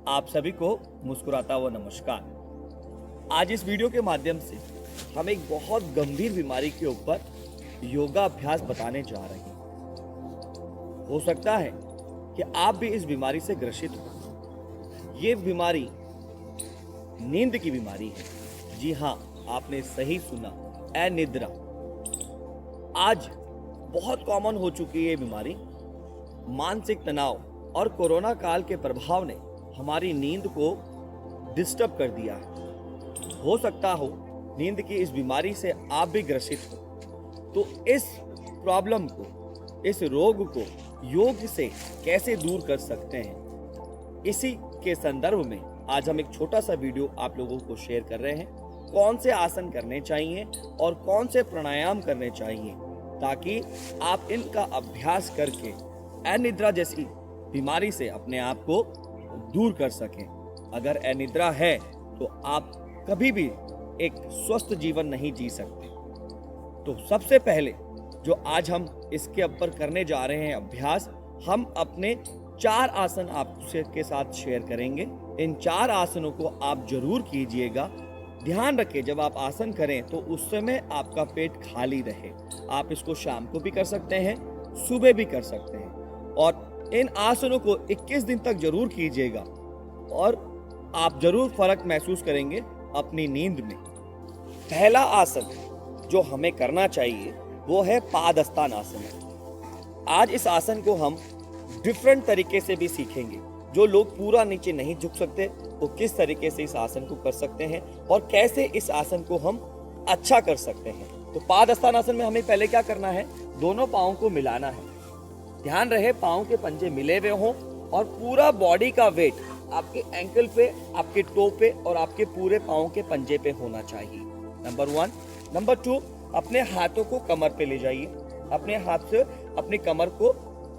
आप सभी को मुस्कुराता हुआ नमस्कार। आज इस वीडियो के माध्यम से हम एक बहुत गंभीर बीमारी के ऊपर योगाभ्यास बताने जा रहे हैं। हो सकता है कि आप भी इस बीमारी से ग्रसित हो। ये बीमारी नींद की बीमारी है। जी हाँ, आपने सही सुना, अनिद्रा। आज बहुत कॉमन हो चुकी है ये बीमारी। मानसिक तनाव और कोरोना काल के प्रभाव ने हमारी नींद को डिस्टर्ब कर दिया है। हो सकता हो नींद की इस बीमारी से आप भी ग्रसित हो। तो इस प्रॉब्लम को, इस रोग को योग से कैसे दूर कर सकते हैं, इसी के संदर्भ में आज हम एक छोटा सा वीडियो आप लोगों को शेयर कर रहे हैं। कौन से आसन करने चाहिए और कौन से प्राणायाम करने चाहिए ताकि आप इनका अभ्यास करके अनिद्रा जैसी बीमारी से अपने आप को दूर कर सकें। अगर अनिद्रा है तो आप कभी भी एक स्वस्थ जीवन नहीं जी सकते। तो सबसे पहले जो आज हम इसके ऊपर करने जा रहे हैं अभ्यास, हम अपने 4 आसन आपके साथ शेयर करेंगे। इन 4 आसनों को आप जरूर कीजिएगा। ध्यान रखें, जब आप आसन करें तो उस समय आपका पेट खाली रहे। आप इसको शाम को भी कर सकते हैं, सुबह भी कर सकते हैं। और इन आसनों को 21 दिन तक जरूर कीजिएगा और आप जरूर फर्क महसूस करेंगे अपनी नींद में। पहला आसन जो हमें करना चाहिए वो है पादस्थान आसन। आज इस आसन को हम डिफरेंट तरीके से भी सीखेंगे। जो लोग पूरा नीचे नहीं झुक सकते वो किस तरीके से इस आसन को कर सकते हैं और कैसे इस आसन को हम अच्छा कर सकते हैं। तो पादस्थान आसन में हमें पहले क्या करना है, दोनों पाँव को मिलाना है। ध्यान रहे पाँव के पंजे मिले हुए हों और पूरा बॉडी का वेट आपके एंकल पे, आपके टो पे और आपके पूरे पाँव के पंजे पे होना चाहिए। नंबर 1। नंबर 2, अपने हाथों को कमर पे ले जाइए। अपने हाथ से अपनी कमर को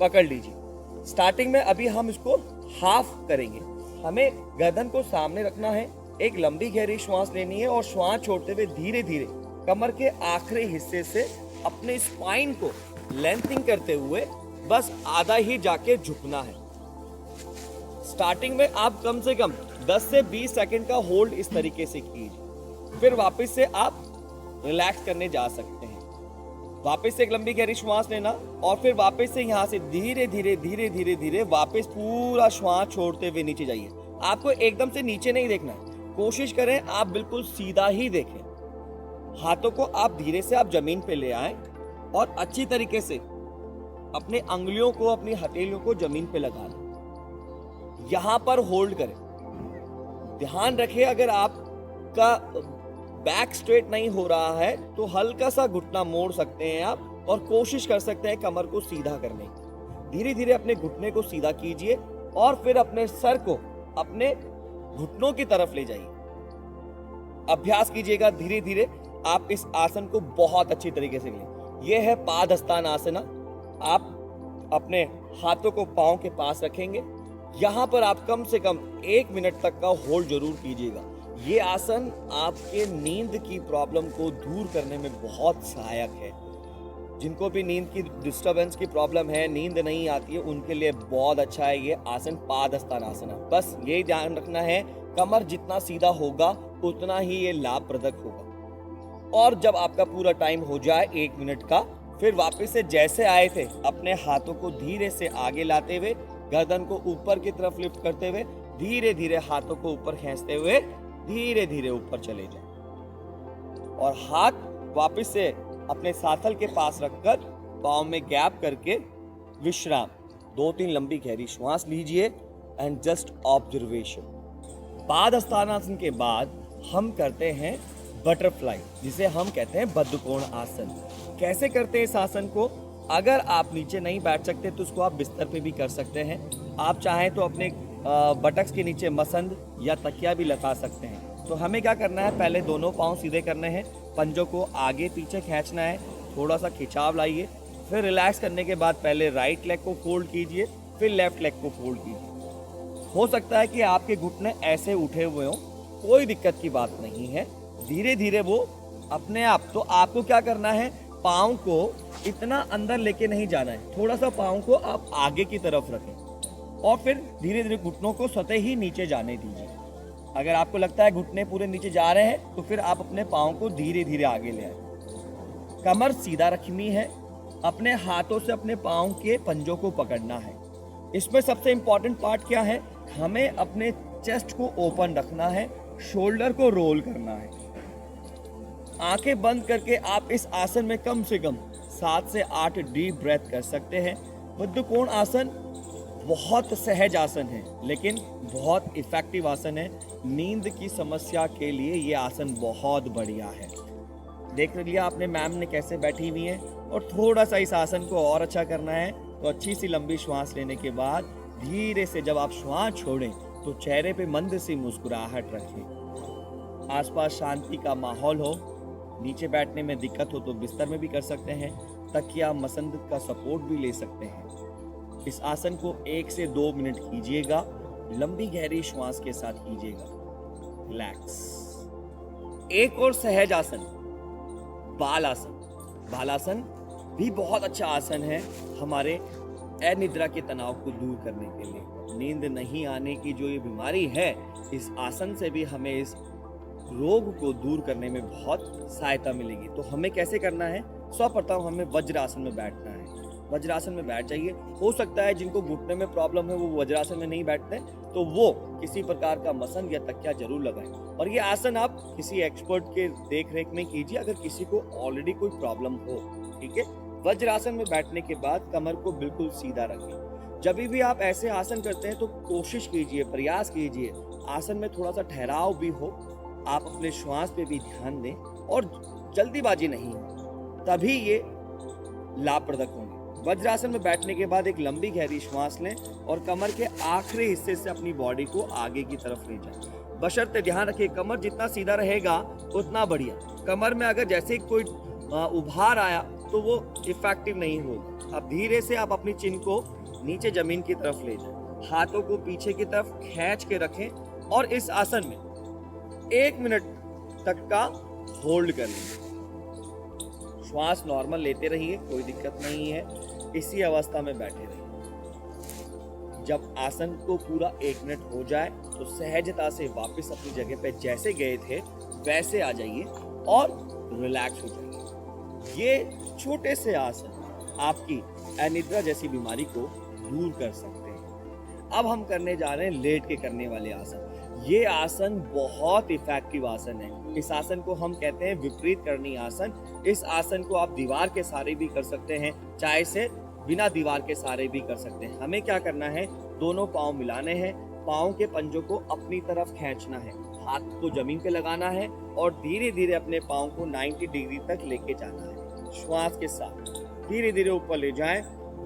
पकड़ लीजिए। स्टार्टिंग में अभी हम इसको हाफ करेंगे। हमें गर्दन को सामने रखना है, एक लंबी गहरी श्वास लेनी है और श्वास छोड़ते हुए धीरे धीरे कमर के आखिरी हिस्से से अपने स्पाइन को लेंथिंग करते हुए बस आधा ही जाके झुकना है। स्टार्टिंग में आप कम से कम 10 से 20 सेकंड का होल्ड इस तरीके से कीजिए। फिर वापस से आप रिलैक्स करने जा सकते हैं। वापस से एक लंबी गहरी श्वास लेना और फिर वापस से यहाँ से धीरे धीरे धीरे धीरे धीरे वापस पूरा श्वास छोड़ते हुए नीचे जाइए। आपको एकदम से नीचे नहीं देखना है, कोशिश करें आप बिल्कुल सीधा ही देखें। हाथों को आप धीरे से आप जमीन पे ले आए और अच्छी तरीके से अपने अंगुलियों को, अपनी हथेलियों को जमीन पे लगा लें। यहां पर होल्ड करें। ध्यान रखें, अगर आपका बैक स्ट्रेट नहीं हो रहा है तो हल्का सा घुटना मोड़ सकते हैं आप और कोशिश कर सकते हैं कमर को सीधा करने की। धीरे धीरे अपने घुटने को सीधा कीजिए और फिर अपने सर को अपने घुटनों की तरफ ले जाइए। अभ्यास कीजिएगा धीरे धीरे। आप इस आसन को बहुत अच्छी तरीके से लें। यह है पादस्थान आसना। आप अपने हाथों को पांव के पास रखेंगे। यहां पर आप कम से कम 1 मिनट तक का होल्ड जरूर कीजिएगा। ये आसन आपके नींद की प्रॉब्लम को दूर करने में बहुत सहायक है। जिनको भी नींद की डिस्टरबेंस की प्रॉब्लम है, नींद नहीं आती है, उनके लिए बहुत अच्छा है ये आसन, पादस्थान आसन। बस ये ध्यान रखना है, कमर जितना सीधा होगा उतना ही ये लाभप्रदक होगा। और जब आपका पूरा टाइम हो जाए 1 मिनट का, फिर वापस से जैसे आए थे अपने हाथों को धीरे से आगे लाते हुए, गर्दन को ऊपर की तरफ लिफ्ट करते हुए, धीरे धीरे हाथों को ऊपर खींचते हुए धीरे धीरे ऊपर चले जाए और हाथ वापस से अपने साथल के पास रखकर पाँव में गैप करके विश्राम। 2-3 लंबी गहरी श्वास लीजिए एंड जस्ट ऑब्जर्वेशन। पादस्थानासन के बाद हम करते हैं बटरफ्लाई, जिसे हम कहते हैं बद्धकोण आसन। कैसे करते हैं इस आसन को? अगर आप नीचे नहीं बैठ सकते तो उसको आप बिस्तर पे भी कर सकते हैं। आप चाहें तो अपने बटक्स के नीचे मसंद या तकिया भी लगा सकते हैं। तो हमें क्या करना है, पहले दोनों पाँव सीधे करने हैं, पंजों को आगे पीछे खींचना है, थोड़ा सा खिंचाव लाइए। फिर रिलैक्स करने के बाद पहले राइट लेग को फोल्ड कीजिए, फिर लेफ्ट लेग को फोल्ड कीजिए। हो सकता है कि आपके घुटने ऐसे उठे हुए हों, कोई दिक्कत की बात नहीं है। धीरे धीरे वो अपने आप, तो आपको क्या करना है, पाँव को इतना अंदर लेके नहीं जाना है, थोड़ा सा पाँव को आप आगे की तरफ रखें। और फिर धीरे धीरे घुटनों को स्वतः ही नीचे जाने दीजिए। अगर आपको लगता है घुटने पूरे नीचे जा रहे हैं तो फिर आप अपने पाँव को धीरे धीरे आगे ले आए। कमर सीधा रखनी है, अपने हाथों से अपने पाँव के पंजों को पकड़ना है। इसमें सबसे इंपॉर्टेंट पार्ट क्या है, हमें अपने चेस्ट को ओपन रखना है, शोल्डर को रोल करना है। आंखें बंद करके आप इस आसन में कम से कम 7 से 8 डीप ब्रेथ कर सकते हैं। बद्धकोण आसन बहुत सहज आसन है लेकिन बहुत इफेक्टिव आसन है। नींद की समस्या के लिए ये आसन बहुत बढ़िया है। देख लिया आपने मैम ने कैसे बैठी हुई है। और थोड़ा सा इस आसन को और अच्छा करना है तो अच्छी सी लंबी श्वास लेने के बाद धीरे से जब आप श्वास छोड़ें तो चेहरे पे मंद सी मुस्कुराहट रखें। आसपास शांति का माहौल हो। नीचे बैठने में दिक्कत हो तो बिस्तर में भी कर सकते हैं, तकिया मसंद का सपोर्ट भी ले सकते हैं। इस आसन को 1 से 2 मिनट कीजिएगा। लंबी गहरी श्वास के साथ कीजिएगा। रिलैक्स। एक और सहज आसन, बाल आसन। बाल आसन भी बहुत अच्छा आसन है हमारे अनिद्रा के तनाव को दूर करने के लिए। नींद नहीं आने की जो ये बीमारी है, इस आसन से भी हमें इस रोग को दूर करने में बहुत सहायता मिलेगी। तो हमें कैसे करना है, सर्वप्रथम हमें वज्रासन में बैठना है। वज्रासन में बैठ जाइए। हो सकता है जिनको घुटने में प्रॉब्लम है वो वज्रासन में नहीं बैठते तो वो किसी प्रकार का मसंद या तकिया जरूर लगाएं। और ये आसन आप किसी एक्सपर्ट के देख रेख में कीजिए अगर किसी को ऑलरेडी कोई प्रॉब्लम हो। ठीक है। वज्रासन में बैठने के बाद कमर को बिल्कुल सीधा रखें। जब भी आप ऐसे आसन करते हैं तो कोशिश कीजिए, प्रयास कीजिए आसन में थोड़ा सा ठहराव भी हो। आप अपने श्वास पे भी ध्यान दें और जल्दीबाजी नहीं हो, तभी ये लाभप्रदक होंगे। वज्रासन में बैठने के बाद एक लंबी गहरी श्वास लें और कमर के आखिरी हिस्से से अपनी बॉडी को आगे की तरफ ले जाएं। बशर्ते ध्यान रखिए कमर जितना सीधा रहेगा उतना बढ़िया। कमर में अगर जैसे कोई उभार आया तो वो इफेक्टिव नहीं होगा। अब धीरे से आप अपनी चिन को नीचे जमीन की तरफ ले जाएं। हाथों को पीछे की तरफ खींच के रखें और इस आसन में 1 मिनट तक का होल्ड कर लें। श्वास नॉर्मल लेते रहिए, कोई दिक्कत नहीं है। इसी अवस्था में बैठे रहिए। जब आसन को पूरा 1 मिनट हो जाए तो सहजता से वापस अपनी जगह पे जैसे गए थे वैसे आ जाइए और रिलैक्स हो जाइए। ये छोटे से आसन आपकी अनिद्रा जैसी बीमारी को दूर कर सकते हैं। अब हम करने जा रहे हैं लेट के करने वाले आसन। ये आसन बहुत इफेक्टिव आसन है। इस आसन को हम कहते हैं विपरीत करनी आसन। इस आसन को आप दीवार के सहारे भी कर सकते हैं, चाहे से बिना दीवार के सहारे भी कर सकते हैं। हमें क्या करना है, दोनों पांव मिलाने हैं, पांव के पंजों को अपनी तरफ खींचना है, हाथ को जमीन पे लगाना है और धीरे धीरे अपने पांव को 90 डिग्री तक लेके जाना है। श्वास के साथ धीरे धीरे ऊपर ले जाएं।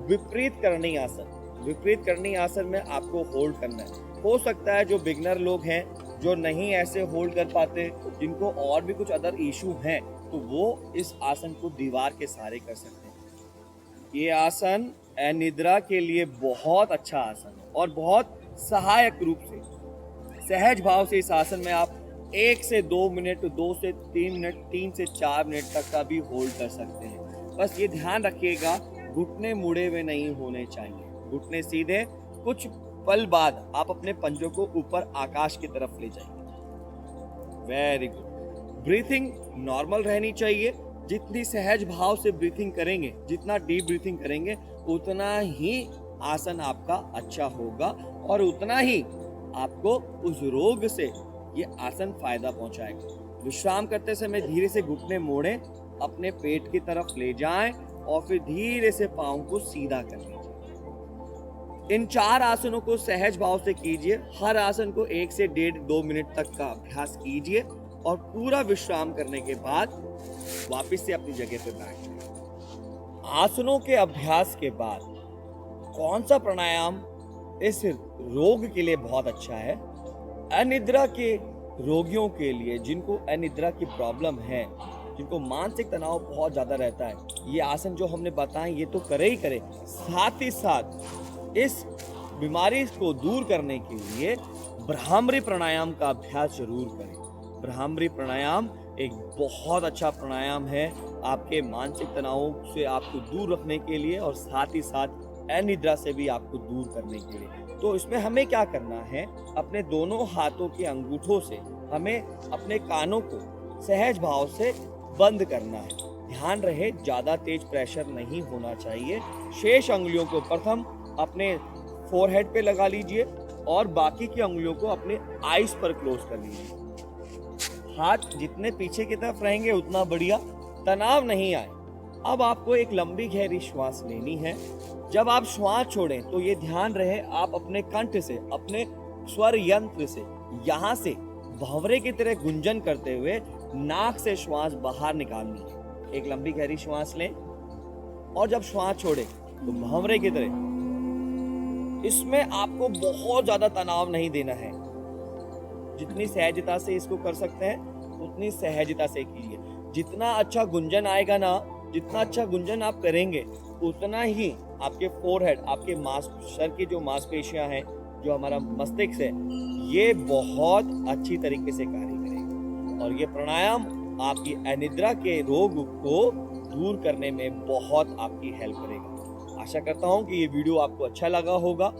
विपरीत करनी आसन। विपरीत करनी आसन में आपको होल्ड करना है। हो सकता है जो बिगनर लोग हैं जो नहीं ऐसे होल्ड कर पाते, जिनको और भी कुछ अदर इशू हैं, तो वो इस आसन को दीवार के सहारे कर सकते हैं। ये आसन अनिद्रा के लिए बहुत अच्छा आसन है और बहुत सहायक रूप से सहज भाव से इस आसन में आप 1 से 2 मिनट, 2 से 3 मिनट, 3 से 4 मिनट तक का भी होल्ड कर सकते हैं। बस ये ध्यान रखिएगा घुटने मुड़े हुए नहीं होने चाहिए। घुटने सीधे। कुछ पल बाद आप अपने पंजों को ऊपर आकाश की तरफ ले जाइए। Very good. ब्रीथिंग नॉर्मल रहनी चाहिए। जितनी सहज भाव से ब्रीथिंग करेंगे, जितना डीप ब्रीथिंग करेंगे, उतना ही आसन आपका अच्छा होगा और उतना ही आपको उस रोग से ये आसन फायदा पहुंचाएगा। विश्राम करते समय धीरे से घुटने मोड़ें, अपने पेट की तरफ ले जाएं और फिर धीरे से पांव को सीधा कर लीजिए। इन 4 आसनों को सहज भाव से कीजिए। हर आसन को 1 से 1.5-2 मिनट तक का अभ्यास कीजिए और पूरा विश्राम करने के बाद वापस से अपनी जगह पे बैठ जाइए। आसनों के अभ्यास के बाद कौन सा प्राणायाम इस रोग के लिए बहुत अच्छा है? अनिद्रा के रोगियों के लिए, जिनको अनिद्रा की प्रॉब्लम है, जिनको मानसिक तनाव बहुत ज्यादा रहता है, ये आसन जो हमने बताए ये तो करे ही करे, साथ ही साथ इस बीमारी को दूर करने के लिए ब्राह्मरी प्राणायाम का अभ्यास जरूर करें। ब्राह्मरी प्राणायाम एक बहुत अच्छा प्राणायाम है आपके मानसिक तनाव से आपको दूर रखने के लिए और साथ ही साथ अनिद्रा से भी आपको दूर करने के लिए। तो इसमें हमें क्या करना है, अपने दोनों हाथों के अंगूठों से हमें अपने कानों को सहज भाव से बंद करना है। ध्यान रहे ज्यादा तेज प्रेशर नहीं होना चाहिए। शेष अंगुलियों को प्रथम अपने फोरहेड पे लगा लीजिए और बाकी की अंगुलियों को अपने आईज पर क्लोज कर लीजिए। हाथ जितने पीछे की तरफ रहेंगे उतना बढ़िया, तनाव नहीं आए। अब आपको एक लंबी गहरी श्वास लेनी है। जब आप श्वास छोड़ें तो ये ध्यान रहे आप अपने कंठ से, अपने स्वर यंत्र से, यहाँ से भंवरे की तरह गुंजन करते हुए नाक से श्वास बाहर निकालनी है। एक लंबी गहरी श्वास लें और जब श्वास छोड़ें तो भंवरे की तरह। इसमें आपको बहुत ज्यादा तनाव नहीं देना है। जितनी सहजता से इसको कर सकते हैं उतनी सहजता से कीजिए। जितना अच्छा गुंजन आएगा ना, जितना अच्छा गुंजन आप करेंगे उतना ही आपके फोरहेड, आपके सर की जो मांसपेशियां हैं, जो हमारा मस्तिष्क है, ये बहुत अच्छी तरीके से कार्य करेगा। और ये प्राणायाम आपकी अनिद्रा के रोग को दूर करने में बहुत आपकी हेल्प करेगा। आशा करता हूं कि ये वीडियो आपको अच्छा लगा होगा।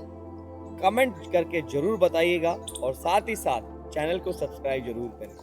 कमेंट करके जरूर बताइएगा और साथ ही साथ चैनल को सब्सक्राइब जरूर करें।